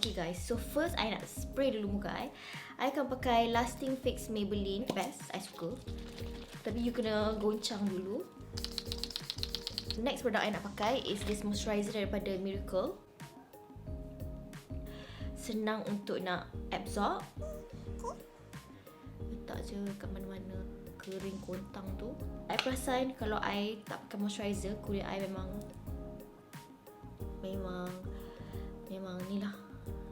Okay guys, so first I nak spray dulu muka I. I akan pakai Lasting Fix Maybelline. Best, I suka. Tapi you kena goncang dulu. Next product I nak pakai is this moisturizer daripada Meeracle. Senang untuk nak absorb. Letak je kat mana-mana kering kontang tu. I perasan kalau I tak pakai moisturizer, kulit I memang ni lah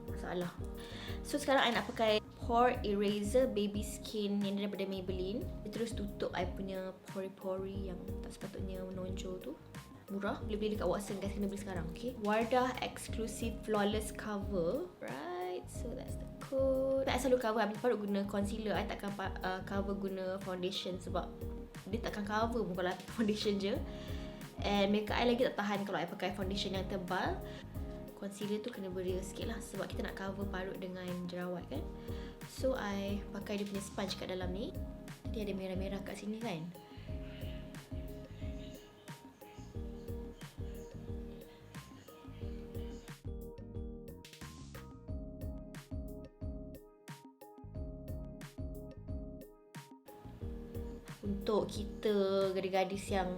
masalah. So sekarang I nak pakai Pore Eraser Baby Skin yang daripada Maybelline. Dia terus tutup I punya pori-pori yang tak sepatutnya menonjol tu. Murah, boleh beli dekat Watson guys, kena beli sekarang, okay? Wardah Exclusive Flawless Cover. Right, so that's the code. I selalu cover habis baru guna concealer. I takkan cover guna foundation sebab dia takkan cover pun kalau I pakai foundation je. And makeup I lagi tak tahan kalau I pakai foundation yang tebal. Concealer tu kena beria sikit lah sebab kita nak cover parut dengan jerawat kan. So I pakai dia punya sponge kat dalam ni. Dia ada merah-merah kat sini kan. Untuk kita gadis-gadis yang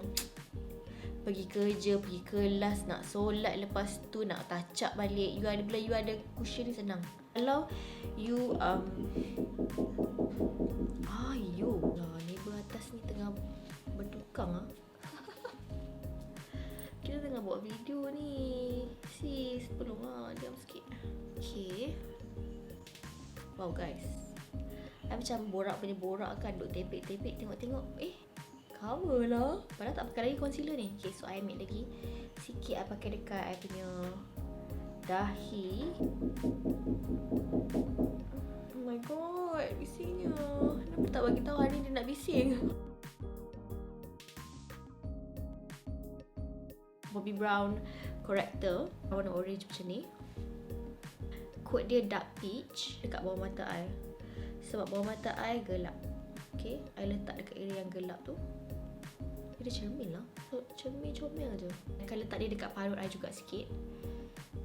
pergi kerja, pergi kelas, nak solat, lepas tu nak touch up balik, bila you ada cushion ni senang. Kalau you neighbor atas ni tengah bertukang ah. Kita tengah buat video ni. Sis, tolong diam sikit. Okay. Wow guys, I macam borak kan, duk tepek-tepek, tengok-tengok. Cover lah. Padahal tak pakai lagi concealer ni. Okay, so I ambil lagi sikit. I pakai dekat I punya dahi. Oh my god, bisingnya. Kenapa tak bagi tahu hari ni dia nak bising? Bobbi Brown Corrector, warna orange macam ni. Kod dia dark peach dekat bawah mata I. Sebab bawah mata I gelap. Okay, I letak dekat area yang gelap tu. Dia cermin lah. Comel je. I akan letak dia dekat parut I juga sikit.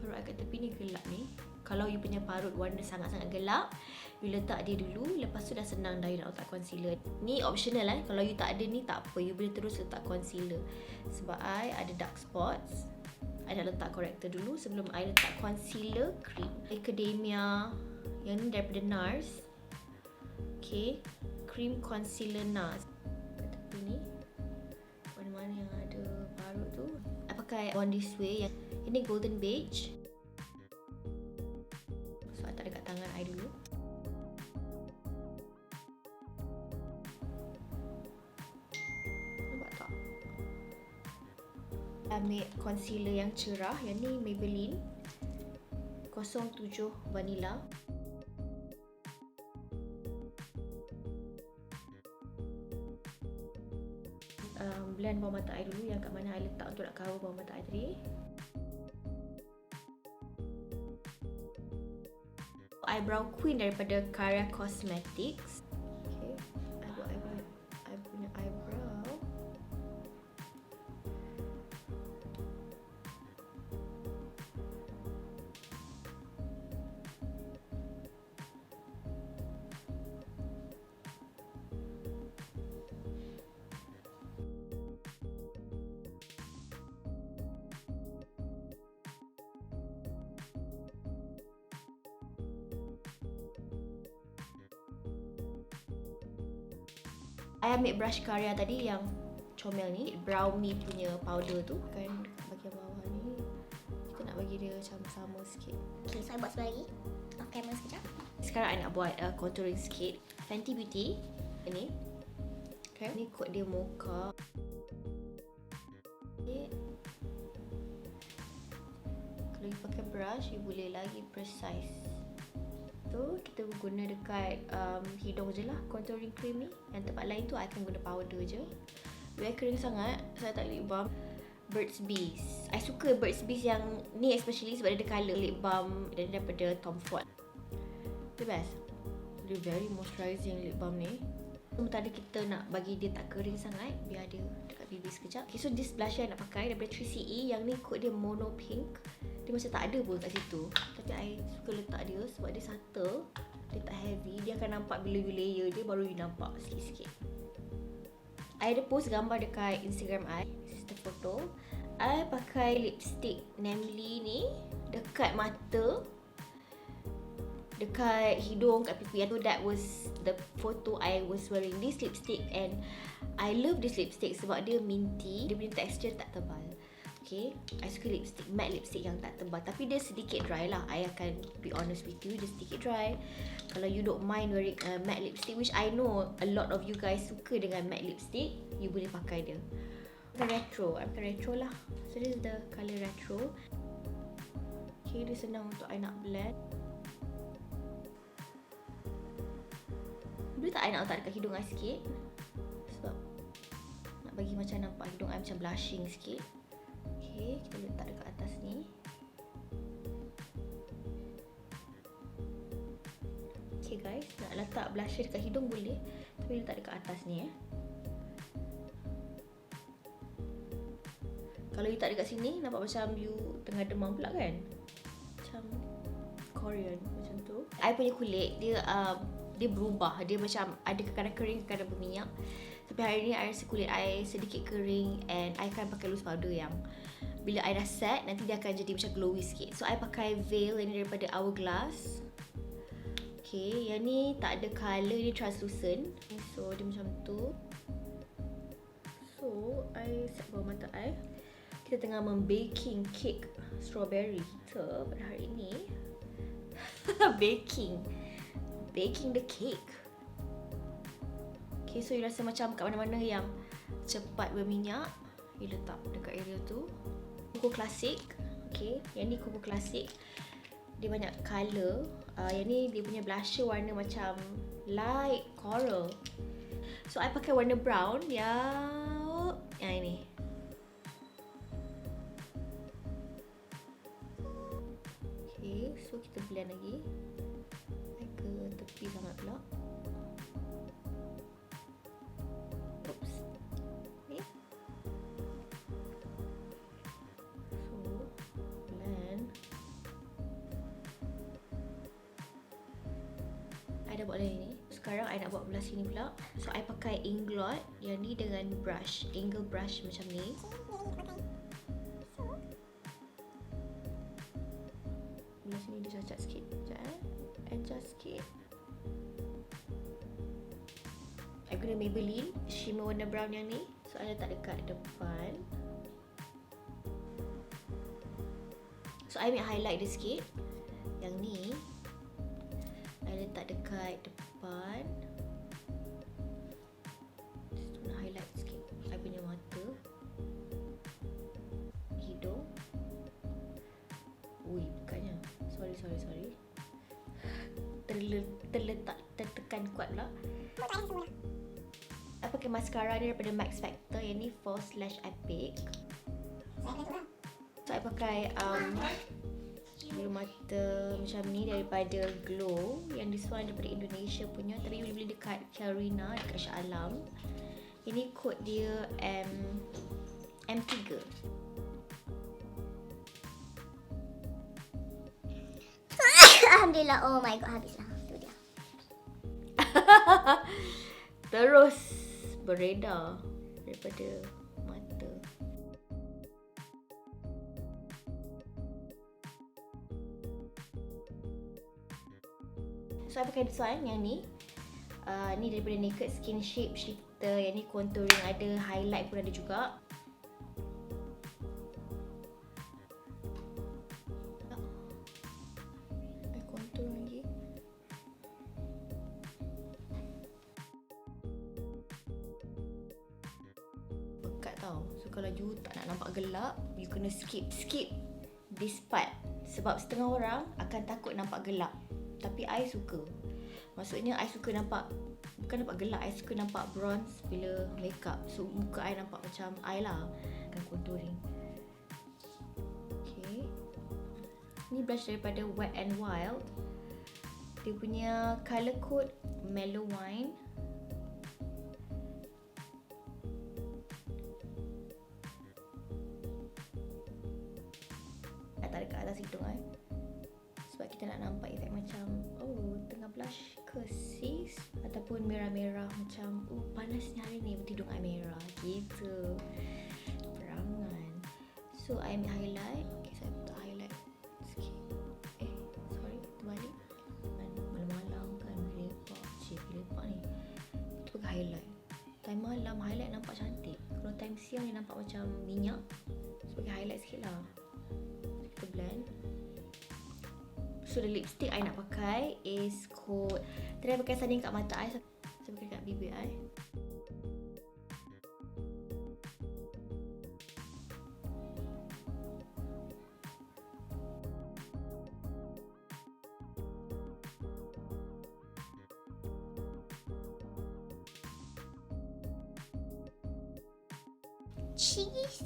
Parut I kat tepi ni gelap ni. Kalau you punya parut warna sangat-sangat gelap, you letak dia dulu. Lepas tu dah senang dah you nak letak concealer. Ni optional lah. Kalau you tak ada ni tak apa. You boleh terus letak concealer. Sebab I ada dark spots. I nak letak corrector dulu sebelum I letak concealer cream. Macadamia. Yang ni daripada Nars. Okay. Cream concealer Nars. Kat tepi ni. Mana-mana yang ada parut tu. I pakai Born This Way yang ini golden beige. So I tak dekat tangan I dulu. Nampak tak? Ambil concealer yang cerah. Yang ni Maybelline 07 Vanilla. Blend bawah mata I dulu, yang kat mana I letak untuk nak cover bawah mata I tadi. Eyebrow Queen daripada Carya Cosmetics. Okay, I buat I punya eyebrow. I ambil brush Carya tadi yang comel ni, brow me punya powder tu. Kan bahagian bawah ni kita nak bagi dia macam sama sikit. Okay, so I buat sebelah lagi. Off camera sekejap. Sekarang I nak buat contouring sikit. Fenty Beauty ni. Okay, ni kod dia MOCHA. Okay. Kalau you pakai brush, you boleh lagi precise. Tu kita guna dekat hidung je lah contouring cream ni. Yang tempat lain tu I akan guna powder je. Bila kering sangat, saya tak lip balm. Burts Bees. I suka Burts Bees yang ni especially sebab dia ada colour lip balm dan daripada Tom Ford. The best. Dia very moisturizing lip balm ni. Sementara kita nak bagi dia tak kering sangat, biar dia dekat bibir sekejap. Okay, so this blusher yang nak pakai daripada 3CE. Yang ni kod dia Mono Pink. Dia macam tak ada pun kat situ. Tapi I suka letak dia sebab dia subtle. Dia tak heavy. Dia akan nampak bila you layer dia baru you nampak sikit-sikit. I ada post gambar dekat Instagram I. This is the photo. I pakai lipstick Nemli ni dekat mata, dekat hidung, kat pipi. So that was the photo I was wearing this lipstick and I love this lipstick sebab dia minty. Dia punya texture tak tebal. Okay, I suka lipstick, matte lipstick yang tak tebal. Tapi dia sedikit dry lah. I akan be honest with you, dia sedikit dry. Kalau you don't mind wearing matte lipstick, which I know a lot of you guys suka dengan matte lipstick, you boleh pakai dia. Retro, I'm retro lah. So this is the colour retro. Okay, dia senang untuk I nak blend. Boleh tak I nak letak dekat hidung I sikit? Sebab nak bagi macam nampak hidung I macam blushing sikit. Okay, kita letak dekat atas ni. Okay guys, nak letak blusher dekat hidung boleh, tapi letak dekat atas ni Kalau you tak dekat sini, nampak macam you tengah demam pula kan? Macam Korean, macam tu. I punya kulit, dia berubah. Dia macam ada kadang kering, kadang berminyak. Tapi hari ni I rasa kulit I sedikit kering and I akan pakai loose powder yang bila I dah set, nanti dia akan jadi macam glowy sikit. So I pakai veil yang ni daripada Hourglass. Okay, yang ni tak ada colour, dia translucent. So dia macam tu. So I set bawah mata I. Kita tengah membaking cake strawberry kita pada hari ini. Baking the cake. Okay, so you rasa macam kat mana-mana yang cepat berminyak, you letak dekat area tu. Kuku klasik. Okay, yang ni kuku klasik. Dia banyak colour. Yang ni dia punya blusher warna macam light coral. So I pakai warna brown yang ini. Okay, so kita blend lagi. Ke tepi sangat pula. Oops. Okay. So, blend. I dah buat lain ni. Sekarang I nak buat belah sini pula. So, I pakai Inglot yang ni dengan brush. Angle brush macam ni. Belah sini dia cacat sikit. Sekejap adjust sikit. I guna Maybelline shimmer warna brown yang ni. So I letak dekat depan. So I ambil highlight dia sikit. Yang ni I letak dekat depan. Just nak highlight sikit I punya mata, hidung. Ui, bukannya. Sorry. Tertekan kuat pula. I pakai mascara ni daripada Max Factor. Yang ni False Lash Epic. So I pakai bulu mata macam ni daripada Glow. Yang this one daripada Indonesia punya, tapi boleh beli dekat Carya, dekat Shah Alam. Ini kod dia M3. Alhamdulillah, oh my god, habislah. Tu dia. Terus beredar daripada mata. So I pakai this one yang ni. Ni daripada Naked Skin Shapeshifter. Yang ni contouring ada, highlight pun ada juga. So kalau you tak nak nampak gelap, you kena skip this part. Sebab setengah orang akan takut nampak gelap. Tapi I suka. Maksudnya I suka nampak, bukan nampak gelap, I suka nampak bronze bila makeup. So muka I nampak macam I lah. Akan contouring. Okay. Ni blush daripada Wet n Wild. Dia punya colour code Mellow Wine. Dekat atas atas hidung sebab kita nak nampak efek macam tengah blush ke sis, ataupun merah-merah macam panasnya hari ni hidung I merah gitu perangan. So I ambil highlight. Okay, saya letak highlight sikit. Sorry, terbalik. Malam-malam kan lepak ni. Tu pakai highlight. Time malam highlight nampak cantik. Kalau time siang ni nampak macam minyak. So pakai highlight sikit lah. Kita blend. So the lipstick I nak pakai is code, tadi I pakai sanding kat mata I, saya pakai kat bibir I. Cheese.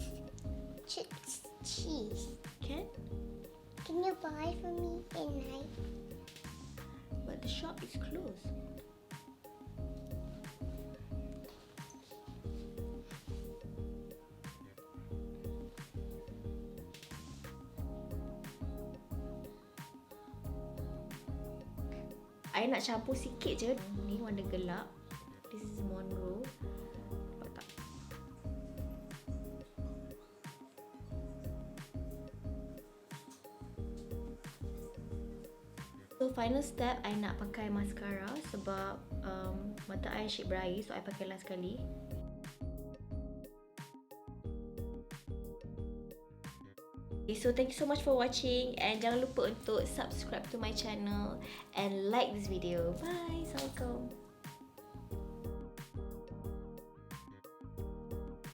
Can you buy for me in night? But the shop is closed. I nak campur sikit je. Ni warna gelap. This is Monroe. Nampak tak? So final step, I nak pakai mascara sebab mata I shape beraya, so I pakai last sekali. Okay, so thank you so much for watching and jangan lupa untuk subscribe to my channel and like this video. Bye. Assalamualaikum.